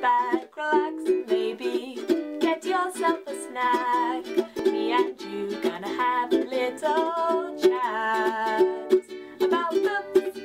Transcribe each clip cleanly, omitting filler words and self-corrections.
back, relax, and maybe get yourself a snack. Me and you gonna have a little chat about books.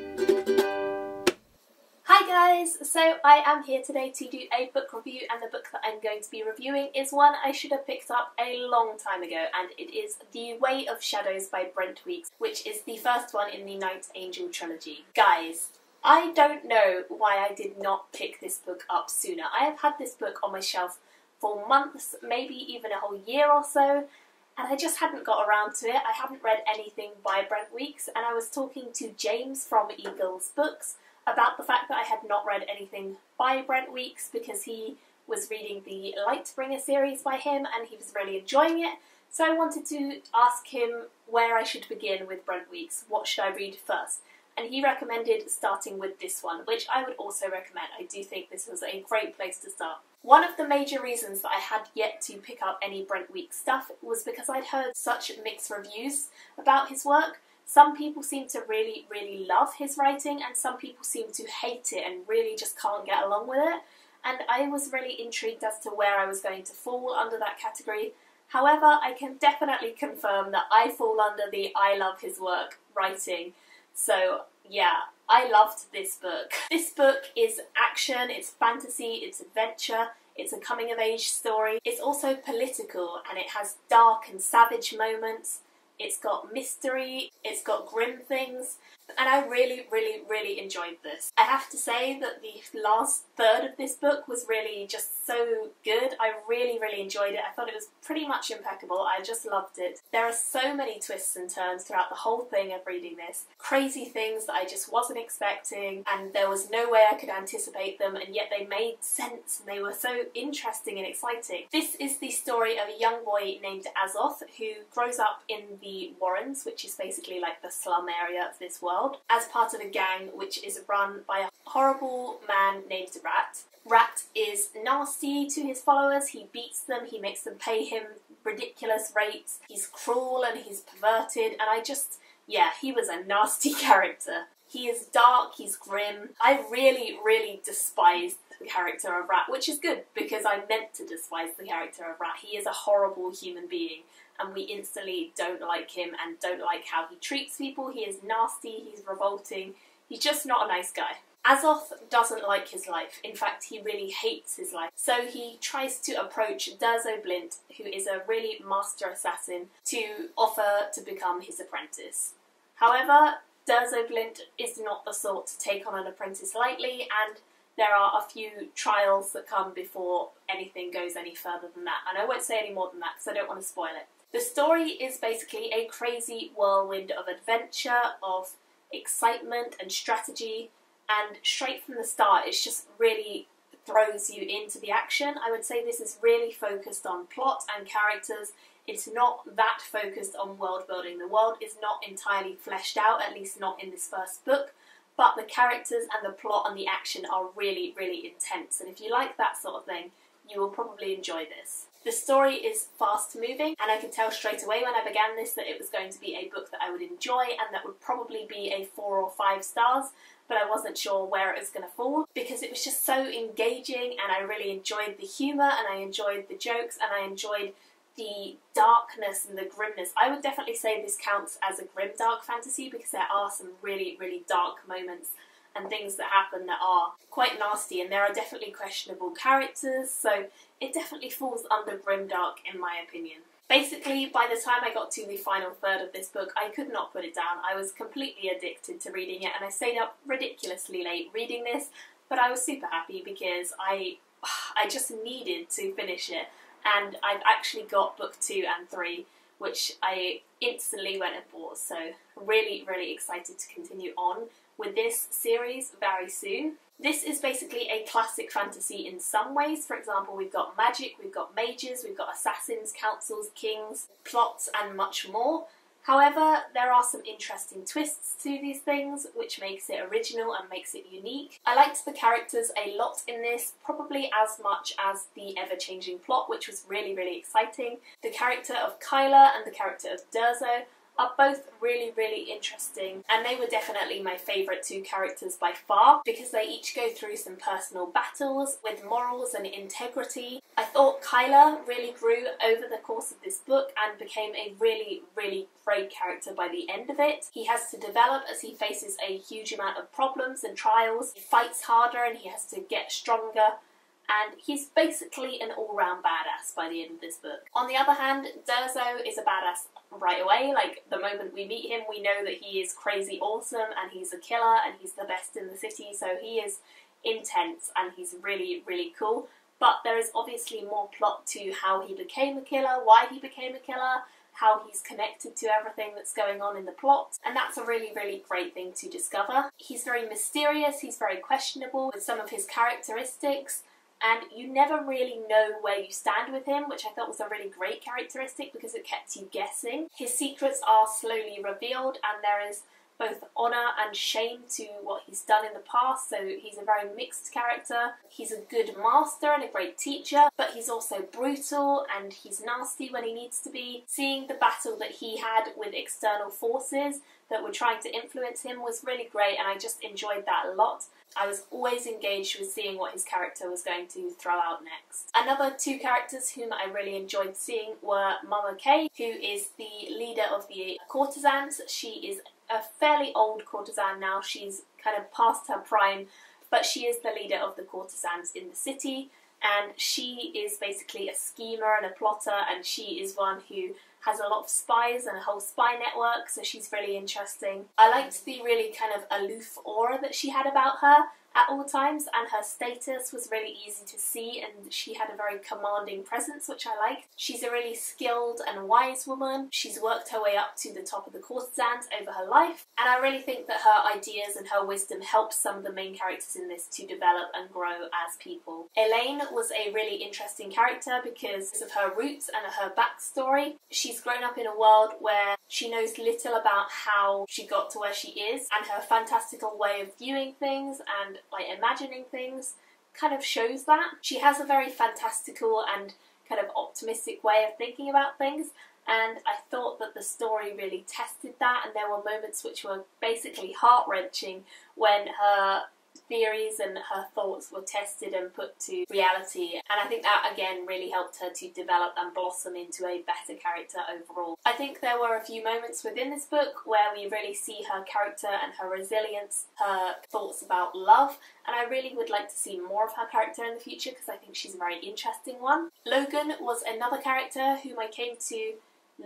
Hi guys! So I am here today to do a book review, and the book that I'm going to be reviewing is one I should have picked up a long time ago, and it is The Way of Shadows by Brent Weeks, which is the first one in the Nightangel trilogy. Guys, I don't know why I did not pick this book up sooner. I have had this book on my shelf for months, maybe even a whole year or so, and I just hadn't got around to it. I hadn't read anything by Brent Weeks, and I was talking to James from Eagle's Books about the fact that I had not read anything by Brent Weeks because he was reading the Lightbringer series by him and he was really enjoying it. So I wanted to ask him where I should begin with Brent Weeks. What should I read first? And he recommended starting with this one, which I would also recommend. I do think this was a great place to start. One of the major reasons that I had yet to pick up any Brent Weeks stuff was because I'd heard such mixed reviews about his work. Some people seem to really, really love his writing, and some people seem to hate it and really just can't get along with it. And I was really intrigued as to where I was going to fall under that category. However, I can definitely confirm that I fall under the I love his work writing. So yeah, I loved this book. This book is action, it's fantasy, it's adventure, it's a coming-of-age story. It's also political, and it has dark and savage moments. It's got mystery, it's got grim things, and I really, really, really enjoyed this. I have to say that the last third of this book was really just so good. I really, really enjoyed it. I thought it was pretty much impeccable. I just loved it. There are so many twists and turns throughout the whole thing of reading this. Crazy things that I just wasn't expecting, and there was no way I could anticipate them, and yet they made sense and they were so interesting and exciting. This is the story of a young boy named AZOTH who grows up in the Warrens, which is basically like the slum area of this world, as part of a gang which is run by a horrible man named Rat. Rat is nasty to his followers, he beats them, he makes them pay him ridiculous rates, he's cruel and he's perverted, and yeah, he was a nasty character. He is dark, he's grim. I really, really despised the character of Rat, which is good because I meant to despise the character of Rat. He is a horrible human being, and we instantly don't like him and don't like how he treats people. He is nasty, he's revolting, he's just not a nice guy. AZOTH doesn't like his life. In fact, he really hates his life. So he tries to approach DURZO BLINT, who is a really master assassin, to offer to become his apprentice. However, DURZO BLINT is not the sort to take on an apprentice lightly, and there are a few trials that come before anything goes any further than that. And I won't say any more than that because I don't want to spoil it. The story is basically a crazy whirlwind of adventure, of excitement and strategy, and straight from the start it just really throws you into the action. I would say this is really focused on plot and characters. It's not that focused on world building. The world is not entirely fleshed out, at least not in this first book, but the characters and the plot and the action are really, really intense, and if you like that sort of thing, you will probably enjoy this. The story is fast moving, and I could tell straight away when I began this that it was going to be a book that I would enjoy and that would probably be a 4 or 5 stars, but I wasn't sure where it was going to fall because it was just so engaging, and I really enjoyed the humour and I enjoyed the jokes and I enjoyed the darkness and the grimness. I would definitely say this counts as a grim dark fantasy because there are some really, really dark moments and things that happen that are quite nasty, and there are definitely questionable characters, so it definitely falls under grimdark in my opinion. Basically, by the time I got to the final third of this book, I could not put it down. I was completely addicted to reading it, and I stayed up ridiculously late reading this, but I was super happy because I just needed to finish it, and I've actually got book 2 and 3, which I instantly went and bought, so really, really excited to continue on with this series very soon. This is basically a classic fantasy in some ways. For example, we've got magic, we've got mages, we've got assassins, councils, kings, plots, and much more. However, there are some interesting twists to these things, which makes it original and makes it unique. I liked the characters a lot in this, probably as much as the ever-changing plot, which was really, really exciting. The character of Kyla and the character of DURZO are both really interesting, and they were definitely my favourite two characters by far because they each go through some personal battles with morals and integrity. I thought Kyla really grew over the course of this book and became a really great character by the end of it. He has to develop as he faces a huge amount of problems and trials. He fights harder and he has to get stronger. And he's basically an all-round badass by the end of this book. On the other hand, DURZO is a badass right away. Like, the moment we meet him, we know that he is crazy awesome and he's a killer and he's the best in the city, so he is intense and he's really cool. But there is obviously more plot to how he became a killer, why he became a killer, how he's connected to everything that's going on in the plot, and that's a really great thing to discover. He's very mysterious, he's very questionable with some of his characteristics, and you never really know where you stand with him, which I thought was a really great characteristic because it kept you guessing. His secrets are slowly revealed and there is both honour and shame to what he's done in the past, so he's a very mixed character. He's a good master and a great teacher, but he's also brutal and he's nasty when he needs to be. Seeing the battle that he had with external forces that were trying to influence him was really great, and I just enjoyed that a lot. I was always engaged with seeing what his character was going to throw out next. Another two characters whom I really enjoyed seeing were Mama Kay, who is the leader of the courtesans. She is a fairly old courtesan now, she's kind of past her prime, but she is the leader of the courtesans in the city, and she is basically a schemer and a plotter, and she is one who has a lot of spies and a whole spy network, so she's really interesting. I liked the really kind of aloof aura that she had about her at all times, and her status was really easy to see, and she had a very commanding presence, which I liked. She's a really skilled and wise woman. She's worked her way up to the top of the courtesans over her life, and I really think that her ideas and her wisdom helps some of the main characters in this to develop and grow as people. Elaine was a really interesting character because of her roots and her backstory. She's grown up in a world where she knows little about how she got to where she is, and her fantastical way of viewing things and like imagining things kind of shows that. She has a very fantastical and kind of optimistic way of thinking about things, and I thought that the story really tested that, and there were moments which were basically heart-wrenching when her theories and her thoughts were tested and put to reality, and I think that again really helped her to develop and blossom into a better character overall. I think there were a few moments within this book where we really see her character and her resilience, her thoughts about love, and I really would like to see more of her character in the future because I think she's a very interesting one. Logan was another character whom I came to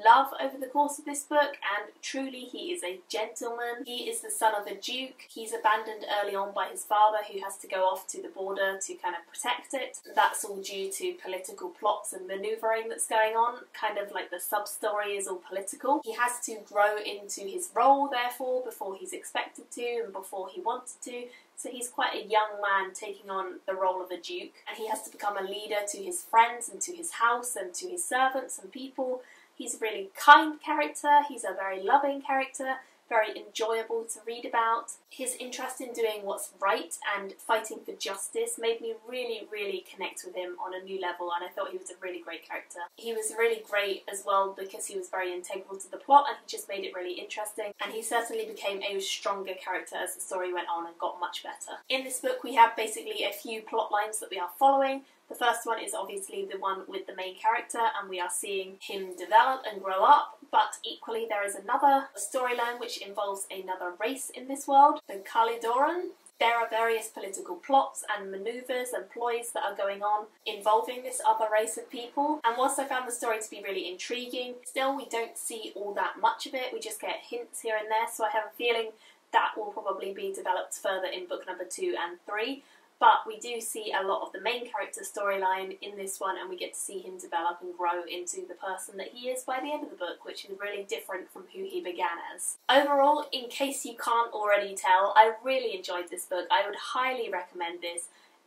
love over the course of this book, and truly he is a gentleman. He is the son of a duke. He's abandoned early on by his father, who has to go off to the border to kind of protect it. That's all due to political plots and manoeuvring that's going on, kind of like the sub-story is all political. He has to grow into his role, therefore, before he's expected to and before he wanted to. So he's quite a young man taking on the role of a duke, and he has to become a leader to his friends and to his house and to his servants and people. He's a really kind character, he's a very loving character, very enjoyable to read about. His interest in doing what's right and fighting for justice made me really connect with him on a new level, and I thought he was a really great character. He was really great as well because he was very integral to the plot, and he just made it really interesting, and he certainly became a stronger character as the story went on and got much better. In this book we have basically a few plot lines that we are following. The first one is obviously the one with the main character, and we are seeing him develop and grow up, but equally there is another storyline which involves another race in this world, the Khalidoran. There are various political plots and manoeuvres and ploys that are going on involving this other race of people, and whilst I found the story to be really intriguing, still we don't see all that much of it. We just get hints here and there, so I have a feeling that will probably be developed further in book number 2 and 3. But we do see a lot of the main character storyline in this one, and we get to see him develop and grow into the person that he is by the end of the book, which is really different from who he began as. Overall, in case you can't already tell, I really enjoyed this book. I would highly recommend this.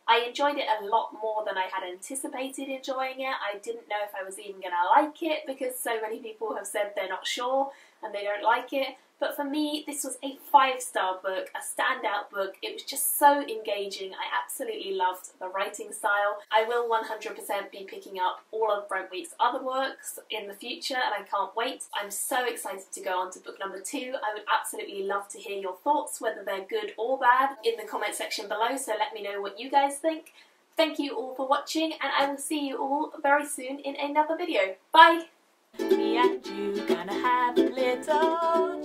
I enjoyed it a lot more than I had anticipated enjoying it. I didn't know if I was even going to like it because so many people have said they're not sure and they don't like it. but for me this was a 5-star book, a standout book. It was just so engaging. I absolutely loved the writing style. I will 100% be picking up all of Brent Weeks' other works in the future, and I can't wait. I'm so excited to go on to book number 2. I would absolutely love to hear your thoughts, whether they're good or bad, in the comment section below, so let me know what you guys think. Thank you all for watching, and I will see you all very soon in another video. Bye! Me and you gonna have a little